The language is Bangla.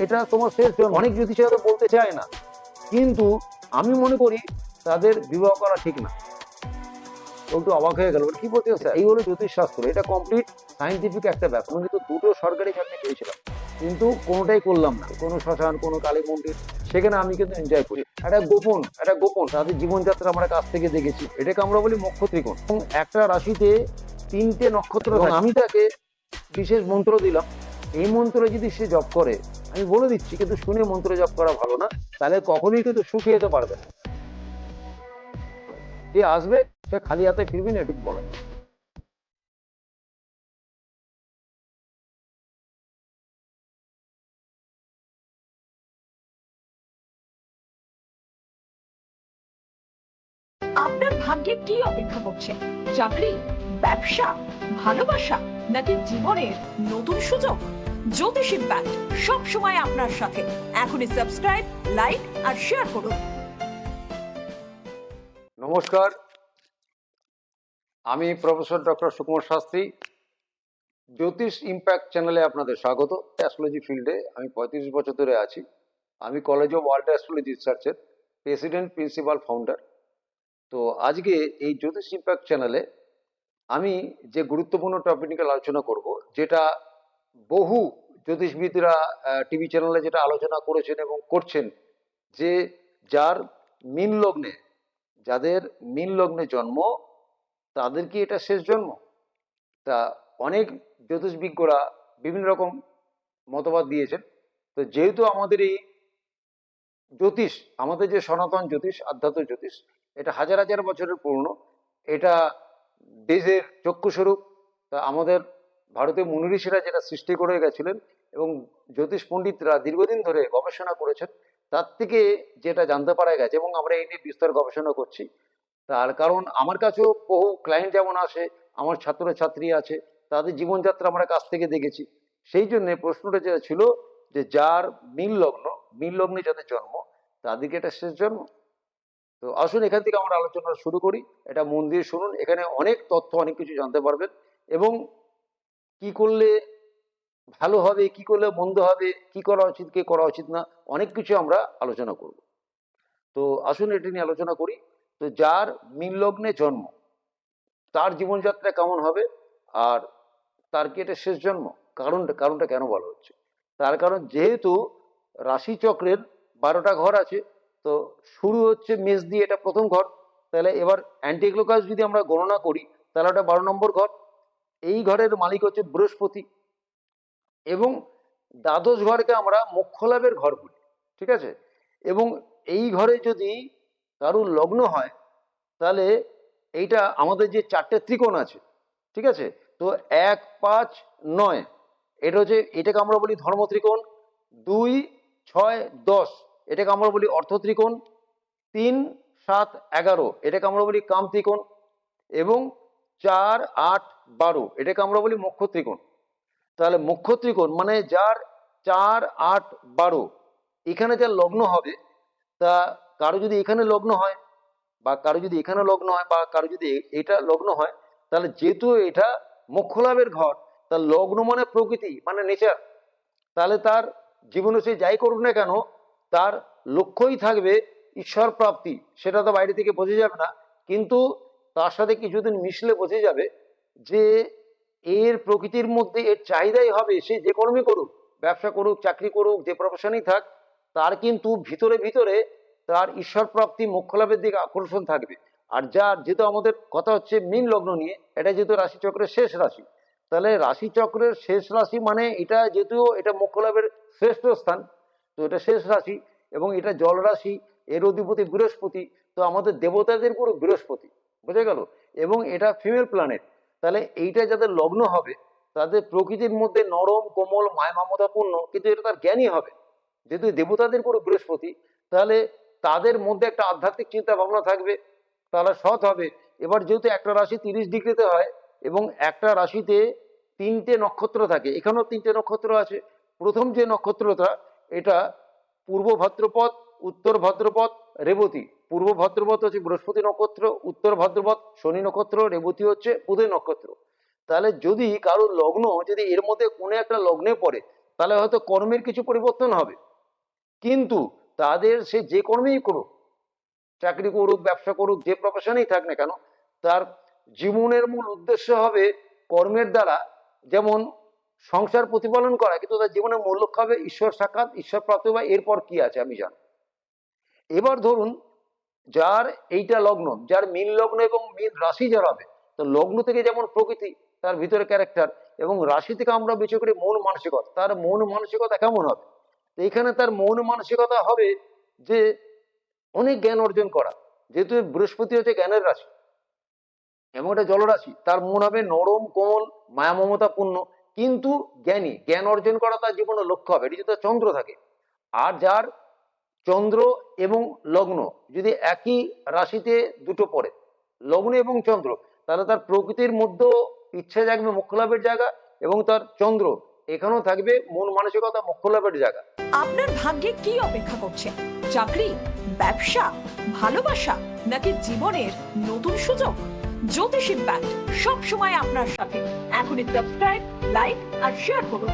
এটা তোমার শেষ জন্ম। অনেক জ্যোতিষীরা তো বলতে চায় না, কিন্তু আমি মনে করি তাদের বিবাহ করা ঠিক না। একটু অবাক হয়ে গেল, কি বলতে স্যার, এই হলো জ্যোতিষ শাস্ত্র, এটা কমপ্লিট সাইন্টিফিক একটা ব্যাপার। আমি কিন্তু দুটো সরকারি চাকরি পেয়েছিলাম, কিন্তু কোনোটাই করলাম না। কোনো শ্মশান, কোনো কালী মন্দির, সেখানে আমি কিন্তু এনজয় করি। একটা গোপন তাদের জীবনযাত্রা আমরা কাছ থেকে দেখেছি। এটাকে আমরা বলি মোক্ষ ত্রিকোণ। এবং একটা রাশিতে 3টে নক্ষত্র, এবং আমি তাকে বিশেষ মন্ত্র দিলাম। এই মন্ত্র যদি সে জপ করে, আমি বলে দিচ্ছি, কিন্তু শুনে মন্ত্র জপ করা ভালো না, তাহলে কখনোই কিন্তু সুখী যেতে পারবে না। যে আসবে সে খালি হাতে ফিরবি না, এটুকু বলে। আপনার ভাগ্যে কি অপেক্ষা করছে? চাকরি, ব্যবসা, ভালোবাসা, নাকি জীবনের নতুন সুযোগ? জ্যোতিষ ইম্প্যাক্ট সব সময় আপনার সাথে। এখনই সাবস্ক্রাইব, লাইক আর শেয়ার করুন। নমস্কার, আমি প্রফেসর ডক্টর সুকুমার শাস্ত্রী। জ্যোতিষ ইম্প্যাক্ট চ্যানেলে আপনাদের স্বাগত। অ্যাস্ট্রোলজি ফিল্ডে আমি 35 বছর ধরে আছি। আমি কলেজ অফ ওয়ার্ল্ড অ্যাস্ট্রোলজি রিসার্চের প্রেসিডেন্ট, প্রিন্সিপাল, ফাউন্ডার। তো আজকে এই জ্যোতিষ ইম্প্যাক্ট চ্যানেলে আমি যে গুরুত্বপূর্ণ টপিক নিয়ে আলোচনা করব, যেটা বহু জ্যোতিষবিদরা টিভি চ্যানেলে যেটা আলোচনা করেছেন এবং করছেন, যে যাদের মীন লগ্নে জন্ম, তাদের কি এটা শেষ জন্ম? তা অনেক জ্যোতিষবিজ্ঞরা বিভিন্ন রকম মতবাদ দিয়েছেন। তো যেহেতু আমাদের এই জ্যোতিষ, আমাদের যে সনাতন জ্যোতিষ, আধ্যাত্ম জ্যোতিষ, এটা হাজার হাজার বছরের পুরনো। এটা দেশের চক্ষুস্বরূপ। তা আমাদের ভারতীয় মুনি ঋষিরা যেটা সৃষ্টি করে গেছিলেন এবং জ্যোতিষ পণ্ডিতরা দীর্ঘদিন ধরে গবেষণা করেছেন, তার থেকে যেটা জানতে পারা গেছে, এবং আমরা এই নিয়ে বিস্তর গবেষণা করছি। তার কারণ আমার কাছেও বহু ক্লায়েন্ট যেমন আসে, আমার ছাত্র ছাত্রী আছে, তাদের জীবনযাত্রা আমরা কাছ থেকে দেখেছি। সেই জন্য প্রশ্নটা যেটা ছিল, যে যার মীন লগ্নে যাদের জন্ম, তাদেরকে এটা শেষ জন্ম। তো আসুন এখান থেকে আমরা আলোচনা শুরু করি। এটা মন দিয়ে শুনুন, এখানে অনেক তথ্য, অনেক কিছু জানতে পারবেন, এবং কি করলে ভালো হবে, কি করলে মন্দ হবে, কি করা উচিত, কি করা উচিত না, অনেক কিছু আমরা আলোচনা করব। তো আসুন এটি নিয়ে আলোচনা করি। তো যার মীন লগ্নে জন্ম, তার জীবনযাত্রা কেমন হবে, আর তার কি এটা শেষ জন্ম? কারণটা কেন বলা হচ্ছে? তার কারণ, যেহেতু রাশিচক্রের 12টা ঘর আছে, তো শুরু হচ্ছে মেষ দিয়ে, এটা প্রথম ঘর। তাহলে এবার অ্যান্টিক্লোকাস যদি আমরা গণনা করি, তাহলে ওটা 12 নম্বর ঘর। এই ঘরের মালিক হচ্ছে বৃহস্পতি, এবং দ্বাদশ ঘরকে আমরা মোক্ষ লাভের ঘর বলি, ঠিক আছে? এবং এই ঘরে যদি কারুর লগ্ন হয়, তাহলে এইটা আমাদের যে 4টে ত্রিকোণ আছে, ঠিক আছে? তো 1, 5, 9, এটাকে আমরা বলি ধর্ম ত্রিকোণ। 2, 6, 10, এটাকে আমরা বলি অর্থ ত্রিকোণ। 3, 7, 11, এটাকে আমরা বলি কাম ত্রিকোণ। এবং 4, 8, 12, এটাকে আমরা বলি মোক্ষ ত্রিকোণ। তাহলে মোক্ষ ত্রিকোণ মানে যার 4, 8, 12 এখানে যার লগ্ন হবে, তা কারো যদি এখানে লগ্ন হয়, বা কারো যদি এখানে লগ্ন হয়, বা কারো যদি এটা লগ্ন হয়, তাহলে যেহেতু এটা মোক্ষ লাভের ঘর, তার লগ্ন মানে প্রকৃতি, মানে নেচার। তাহলে তার জীবনে সে যাই করুক না কেন, তার লক্ষ্যই থাকবে ঈশ্বর প্রাপ্তি। সেটা তো বাইরে থেকে বোঝা যাবে না, কিন্তু তার সাথে কিছুদিন মিশলে বোঝা যাবে যে এর প্রকৃতির মধ্যে এর চাহিদাই হবে, সে যে কর্মই করুক, ব্যবসা করুক, চাকরি করুক, যে প্রফেশনই থাক, তার কিন্তু ভিতরে ভিতরে তার ঈশ্বর প্রাপ্তি, মোক্ষ লাভের দিকে আকর্ষণ থাকবে। আর যেহেতু আমাদের কথা হচ্ছে মীন লগ্ন নিয়ে, এটা যেহেতু রাশিচক্রের শেষ রাশি, তাহলে রাশিচক্রের শেষ রাশি মানে এটা, যেহেতু এটা মোক্ষ লাভের শ্রেষ্ঠ স্থান, তো এটা শেষ রাশি, এবং এটা জল রাশি, এর অধিপতি বৃহস্পতি। তো আমাদের দেবতাদের পুরো বৃহস্পতি, বোঝা গেল? এবং এটা ফিমেল প্ল্যানেট। তাহলে এইটা যাদের লগ্ন হবে, তাদের প্রকৃতির মধ্যে নরম, কোমল, মায়া মমতাপূর্ণ, কিন্তু এটা তার জ্ঞানী হবে। যেহেতু দেবতাদের পুরো বৃহস্পতি, তাহলে তাদের মধ্যে একটা আধ্যাত্মিক চিন্তা ভাবনা থাকবে, তারা সৎ হবে। এবার যেহেতু একটা রাশি 30 ডিগ্রিতে হয়, এবং একটা রাশিতে 3টে নক্ষত্র থাকে, এখানেও 3টে নক্ষত্র আছে। প্রথম যে নক্ষত্রটা, এটা পূর্ব ভাদ্রপদ, উত্তর ভাদ্রপদ, রেবতী। পূর্ব ভাদ্রপদ হচ্ছে বৃহস্পতি নক্ষত্র, উত্তর ভাদ্রপদ শনি নক্ষত্র, রেবতী হচ্ছে বুধের নক্ষত্র। তাহলে যদি কারোর লগ্ন যদি এর মধ্যে কোনো একটা লগ্নে পড়ে, তাহলে হয়তো কর্মের কিছু পরিবর্তন হবে, কিন্তু তাদের সে যে কর্মেই করুক, চাকরি করুক, ব্যবসা করুক, যে প্রফেশনেই থাক না কেন, তার জীবনের মূল উদ্দেশ্য হবে কর্মের দ্বারা যেমন সংসার প্রতিপালন করা, কিন্তু তার জীবনের মূল লক্ষ্য হবে ঈশ্বর সাক্ষাৎ, ঈশ্বর প্রাপ্তি, বা এরপর কি আছে আমি জানি। এবার ধরুন যার এইটা লগ্ন, যার মীন লগ্ন এবং মীন রাশি যার হবে, তো লগ্ন থেকে যেমন প্রকৃতি, তার ভিতরে ক্যারেক্টার, এবং রাশি থেকে আমরা বিচার করি মন মানসিকতা, তার মন মানসিকতা কেমন হবে। তো এখানে তার মন মানসিকতা হবে যে অনেক জ্ঞান অর্জন করা, যেহেতু বৃহস্পতি হচ্ছে জ্ঞানের রাশি এবং এটা জলরাশি, তার মন হবে নরম, কোমল, মায়া মমতাপূর্ণ, কিন্তু জ্ঞানী, জ্ঞান অর্জন করা তার জীবনের লক্ষ্য হবে। এটি যদি তার চন্দ্র থাকে, আর যার চন্দ্র এবং লগ্ন যদি একই রাশিতে দুটো পড়ে, লগ্ন এবং চন্দ্র, তাহলে তার প্রকৃতির মধ্যেও ইচ্ছা জাগবে মোক্ষ লাভের জায়গা, এবং তার চন্দ্র এখানেও থাকবে মন মানসিকতা মোক্ষ লাভের জায়গা। আপনার ভাগ্যে কি অপেক্ষা করছে? চাকরি, ব্যবসা, ভালোবাসা, নাকি জীবনের নতুন সুযোগ? জ্যোতিষ ইম্প্যাক্ট সব সময় আপনার সাথে। এখনই সাবস্ক্রাইব, লাইক আর শেয়ার করুন।